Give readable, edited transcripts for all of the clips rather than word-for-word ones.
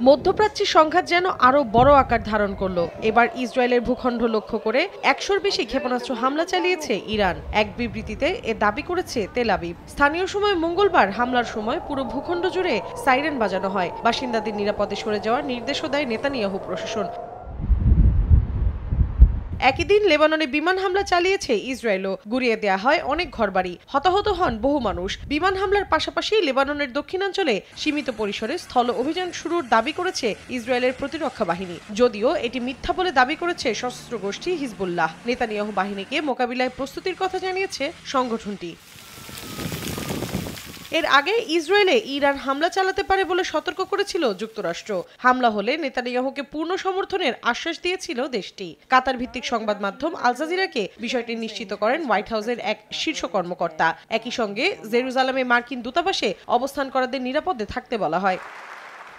মধ্যপ্রাচ্যের সংঘাত যেন আরো বড় আকার ধারণ করলো। এবার ইসরায়েলের ভূখণ্ড লক্ষ্য করে ১০০-র বেশি ক্ষেপণাস্ত্র হামলা চালিয়েছে ইরান। এক বিবৃতিতে এ দাবি করেছে তেল আবিব। স্থানীয় সময় মঙ্গলবার হামলার সময় পুরো ভূখণ্ড জুড়ে সাইরেন বাজানো হয়। বাসিন্দাদের নিরাপদে সরে যাওয়ার নির্দেশও দেয় নেতানিয়াহু প্রশাসন। একই দিন লেবাননে বিমান হামলা চালিয়েছে ইসরায়েলও। গুড়িয়ে দেয়া হয় অনেক ঘরবাড়ি, হতাহত হন বহু মানুষ। বিমান হামলার পাশাপাশি লেবাননের দক্ষিণাঞ্চলে সীমিত পরিসরে স্থল অভিযান শুরুর দাবি করেছে ইসরায়েলের প্রতিরক্ষা বাহিনী, যদিও এটি মিথ্যা বলে দাবি করেছে সশস্ত্র গোষ্ঠী হিজবুল্লাহ। নেতানিয়াহু বাহিনীকে মোকাবিলায় প্রস্তুতির কথা জানিয়েছে সংগঠনটি। এর আগে ইসরায়েলে ইরান হামলা চালাতে পারে বলে সতর্ক করেছিল যুক্তরাষ্ট্র। হামলা হলে নেতানিয়াহুকে পূর্ণ সমর্থনের আশ্বাস দিয়েছিল দেশটি। কাতার ভিত্তিক সংবাদ মাধ্যম আল জাজিরাকে বিষয়টি নিশ্চিত করেন হোয়াইট হাউসের এক শীর্ষ কর্মকর্তা। একই সঙ্গে জেরুজালেমে মার্কিন দূতাবাসে অবস্থানকারীদের নিরাপদে থাকতে বলা হয়।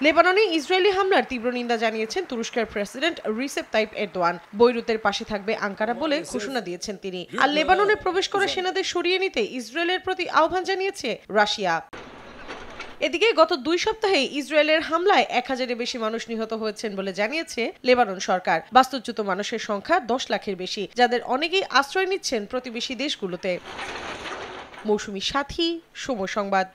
লেবাননে ইসরায়েলি হামলার তীব্র নিন্দা জানিয়েছেন তুরস্কের প্রেসিডেন্ট রিসেপ তাইপ এরদোয়ান। বৈরুতের পাশে থাকবে আঙ্কারা বলে ঘোষণা দিয়েছেন তিনি। আর লেবাননে প্রবেশ করা সেনাদের সরিয়ে নিতে ইসরায়েলের প্রতি আহ্বান জানিয়েছে রাশিয়া। এদিকে গত ২ সপ্তাহে ইসরায়েলের হামলায় ১,০০০-এর বেশি মানুষ নিহত হয়েছেন বলে জানিয়েছে লেবানন সরকার। বাস্তুচ্যুত মানুষের সংখ্যা ১০ লাখের বেশি, যাদের অনেকেই আশ্রয় নিচ্ছেন প্রতিবেশী দেশগুলোতে। মৌসুমী সাথী, সময় সংবাদ।